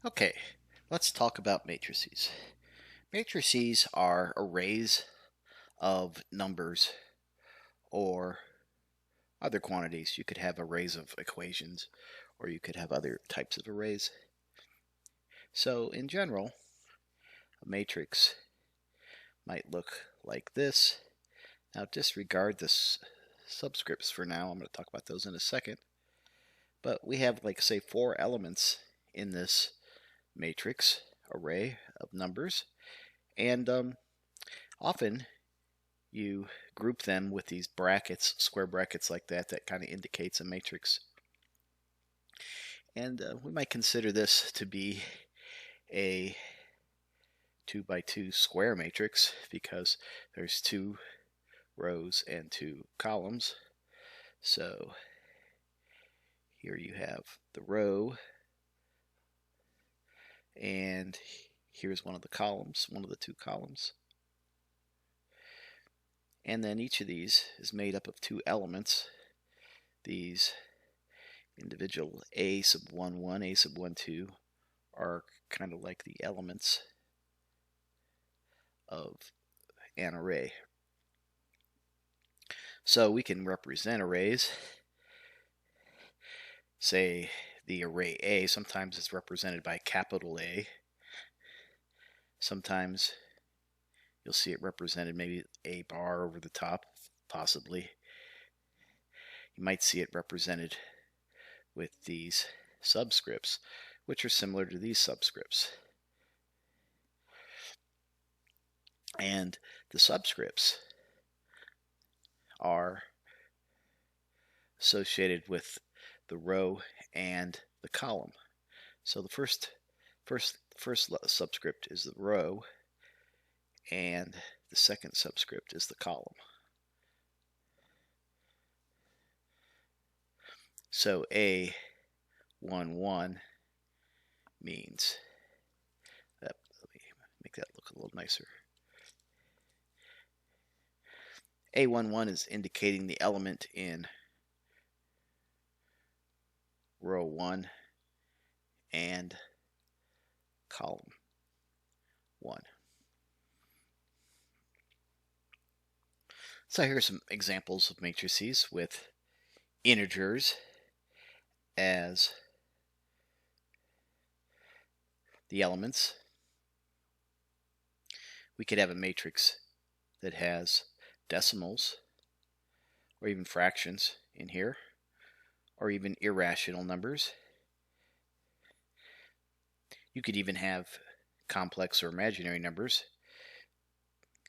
Okay, let's talk about matrices. Matrices are arrays of numbers or other quantities. You could have arrays of equations or you could have other types of arrays. So in general, a matrix might look like this. Now disregard the subscripts for now. I'm going to talk about those in a second. But we have, like, say, 4 elements in this matrix array of numbers. And often you group them with these brackets, square brackets like that, that kind of indicates a matrix. And we might consider this to be a 2 by 2 square matrix because there's 2 rows and 2 columns. So here you have the row, and here's one of the columns, one of the 2 columns. And then each of these is made up of 2 elements. These individual a sub 1, 1, a sub 1, 2 are kind of like the elements of an array. So we can represent arrays. Say the array A, sometimes it's represented by capital A. Sometimes you'll see it represented maybe a bar over the top, possibly. You might see it represented with these subscripts, which are similar to these subscripts. And the subscripts are associated with the row and the column. So the first subscript is the row, and the second subscript is the column. So A11 means that, let me make that look a little nicer. A11 is indicating the element in row 1 and column 1. So here are some examples of matrices with integers as the elements. We could have a matrix that has decimals or even fractions in here, or even irrational numbers. You could even have complex or imaginary numbers.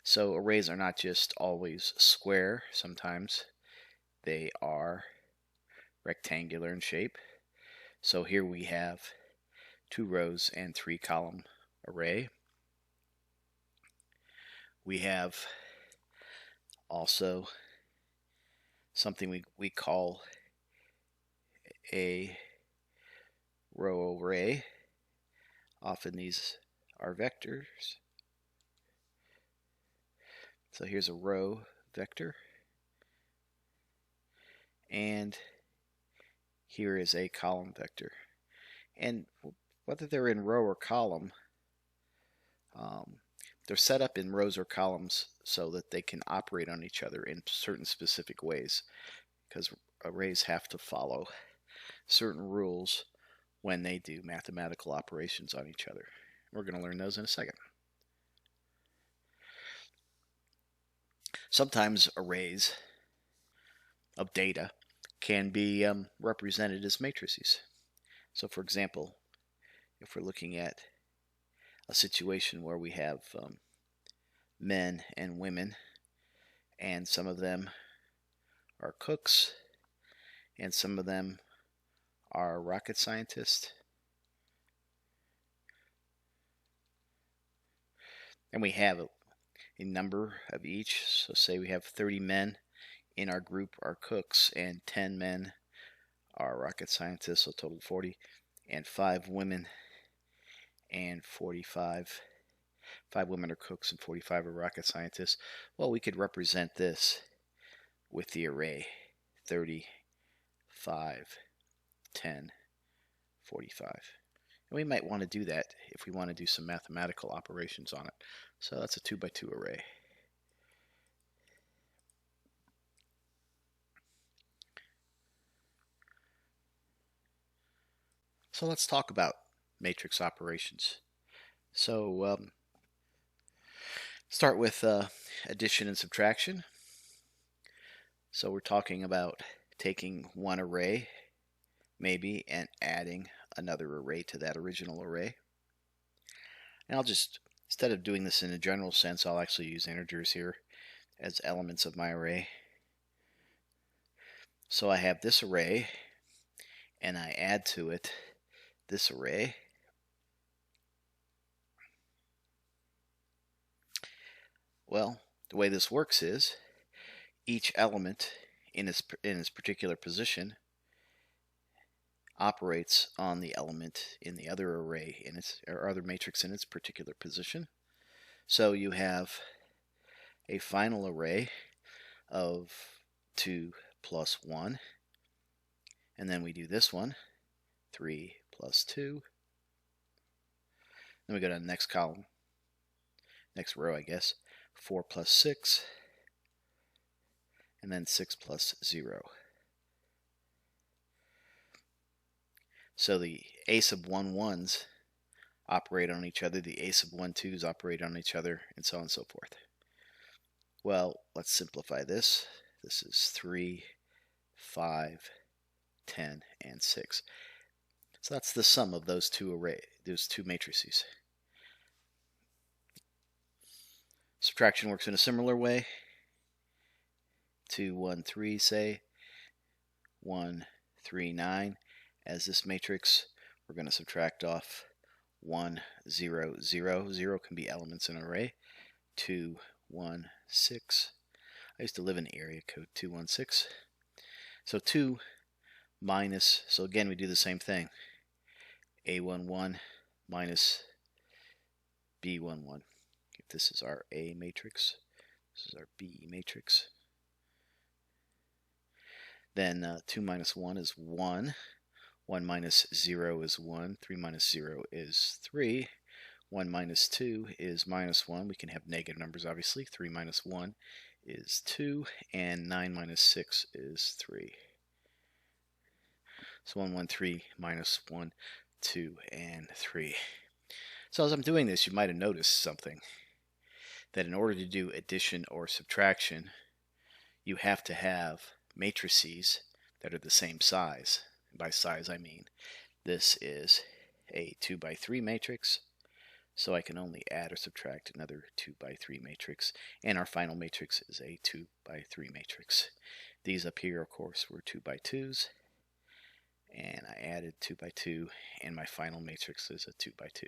So arrays are not just always square. Sometimes they are rectangular in shape. So here we have 2 rows and 3 column array. We have also something we call a row array. Often these are vectors. So here's a row vector, and here is a column vector. And whether they're in row or column, they're set up in rows or columns so that they can operate on each other in certain specific ways, because arrays have to follow certain rules when they do mathematical operations on each other. We're going to learn those in a second. Sometimes arrays of data can be represented as matrices. So for example, if we're looking at a situation where we have men and women, and some of them are cooks and some of them are rocket scientists, and we have a number of each. So say we have 30 men in our group are cooks, and 10 men are rocket scientists, so total 40, and 5 women and 45. 5 women are cooks and 45 are rocket scientists. Well, we could represent this with the array 30, 5, 10, 45. And we might want to do that if we want to do some mathematical operations on it. So that's a 2 by 2 array. So let's talk about matrix operations. So start with addition and subtraction. So we're talking about taking one array, maybe, and adding another array to that original array. And I'll just, instead of doing this in a general sense, I'll actually use integers here as elements of my array. So I have this array, and I add to it this array. Well, the way this works is each element in its particular position operates on the element in the other array in its or other matrix in its particular position. So you have a final array of 2 plus 1, and then we do this one, 3 plus 2. Then we go to the next column, next row, I guess, 4 plus 6, and then 6 plus 0. So the a sub 1 1s operate on each other, the a sub 1 2s operate on each other, and so on and so forth. Well, let's simplify this. This is 3, 5, 10, and 6. So that's the sum of those two matrices. Subtraction works in a similar way. 2, 1, 3, say. 1, 3, 9. As this matrix, we're going to subtract off 1, 0, 0. 0 can be elements in an array. 2, 1, 6. I used to live in area code 216. So 2 minus, so again we do the same thing. A11 minus B11. If this is our A matrix, this is our B matrix. Then 2 minus 1 is 1. 1 minus 0 is 1. 3 minus 0 is 3. 1 minus 2 is minus 1. We can have negative numbers, obviously. 3 minus 1 is 2. And 9 minus 6 is 3. So 1, 1, 3, minus 1, 2, and 3. So as I'm doing this, you might have noticed something. That in order to do addition or subtraction, you have to have matrices that are the same size. By size, I mean this is a 2 by 3 matrix, so I can only add or subtract another 2 by 3 matrix, and our final matrix is a 2 by 3 matrix. These up here, of course, were 2 by 2s, and I added 2 by 2, and my final matrix is a 2 by 2.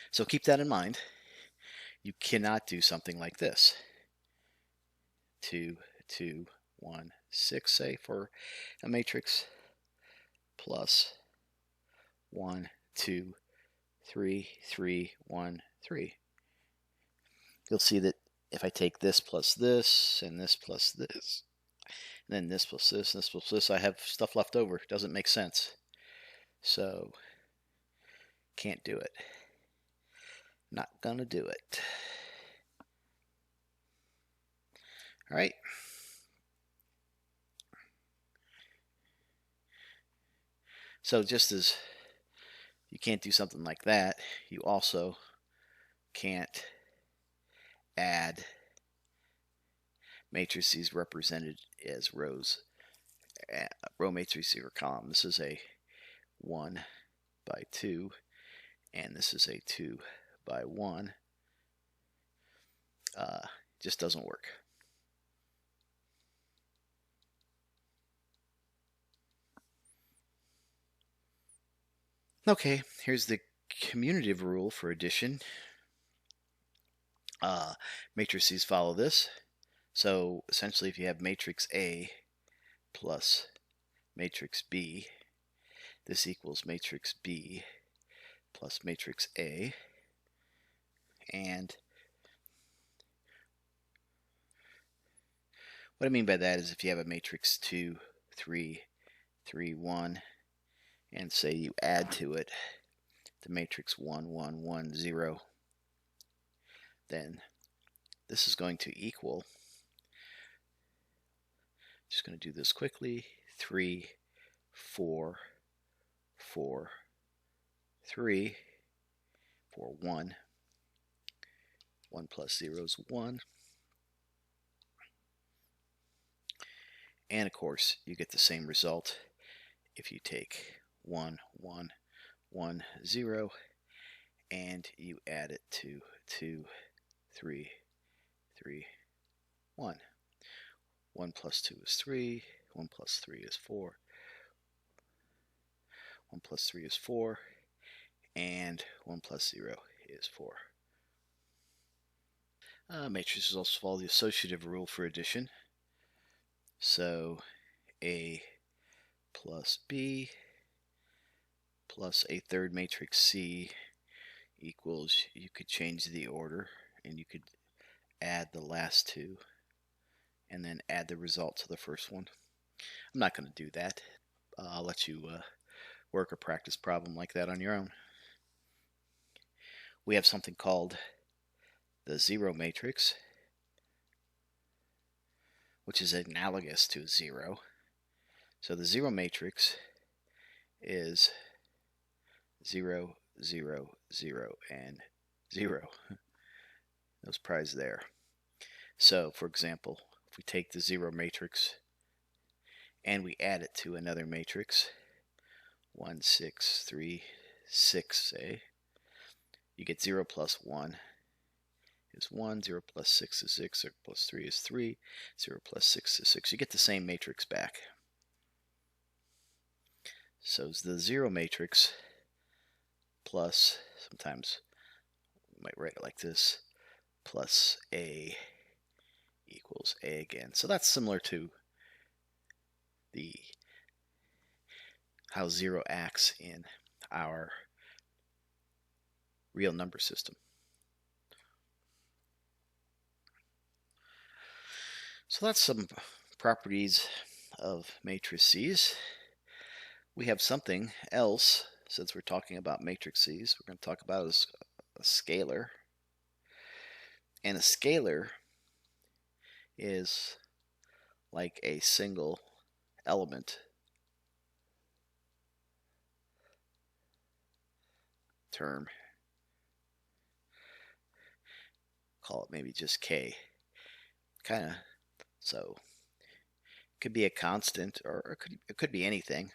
So keep that in mind. You cannot do something like this. 2, 2, 1, 6, say, for a matrix, plus 1, 2, 3, 3, 1, 3. You'll see that if I take this plus this, and this plus this, and then this plus this, and this plus this, I have stuff left over. It doesn't make sense. So, can't do it. Not gonna do it. Alright. So just as you can't do something like that, you also can't add matrices represented as rows, row matrices or column. This is a 1 by 2, and this is a 2 by 1. Just doesn't work. Okay, here's the commutative rule for addition. Matrices follow this. So essentially, if you have matrix A plus matrix B, this equals matrix B plus matrix A. And what I mean by that is if you have a matrix 2, 3, 3, 1, and say you add to it the matrix 1, 1, 1, 0, then this is going to equal, just going to do this quickly, 3, 4, 4, 3, 4, 1. 1 plus 0 is 1. And of course, you get the same result if you take 1, 1, 1, 0, and you add it to 2, 3, 3, 1. 1 plus 2 is 3. 1 plus 3 is 4. 1 plus 3 is 4. And 1 plus 0 is 4. Matrices also follow the associative rule for addition. So A plus B plus a third matrix C equals, you could change the order and you could add the last two and then add the result to the first one. I'm not going to do that. I'll let you work a practice problem like that on your own. We have something called the zero matrix, which is analogous to 0. So the zero matrix is 0, 0, 0, and 0. No surprise there. So, for example, if we take the zero matrix and we add it to another matrix, 1, 6, 3, 6, say, you get 0 plus 1 is 1, 0 plus 6 is 6, 0 plus 3 is 3, 0 plus 6 is 6. You get the same matrix back. So the zero matrix plus, sometimes we might write it like this, plus A equals A again. So that's similar to the how 0 acts in our real number system. So that's some properties of matrices. We have something else, since we're talking about matrices, we're going to talk about a scalar. And a scalar is like a single element term. Call it maybe just K. Kind of. So it could be a constant, or it could be anything.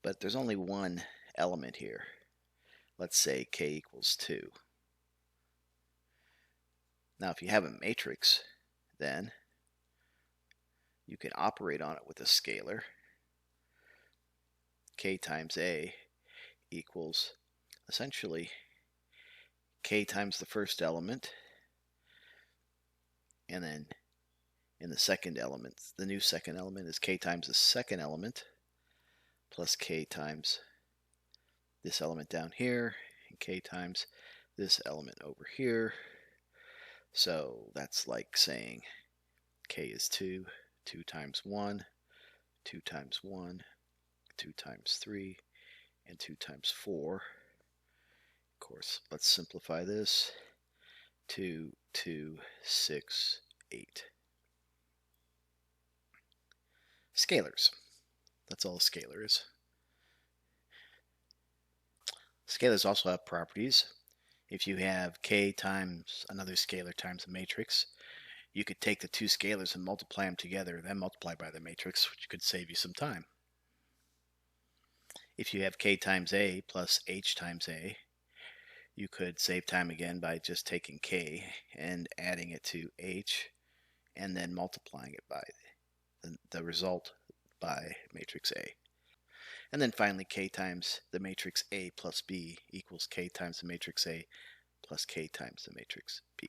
But there's only one element here. Let's say K equals 2. Now if you have a matrix, then you can operate on it with a scalar. K times A equals essentially K times the first element, and then in the second element, the new second element is K times the second element plus K times this element down here, and K times this element over here. So that's like saying K is 2, 2 times 1, 2 times 1, 2 times 3, and 2 times 4. Of course, let's simplify this. 2, 2, 6, 8. Scalars. That's all a scalar is. Scalars also have properties. If you have K times another scalar times a matrix, you could take the two scalars and multiply them together, then multiply by the matrix, which could save you some time. If you have K times A plus H times A, you could save time again by just taking K and adding it to H and then multiplying it by the result by matrix A. And then finally, K times the matrix A plus B equals K times the matrix A plus K times the matrix B.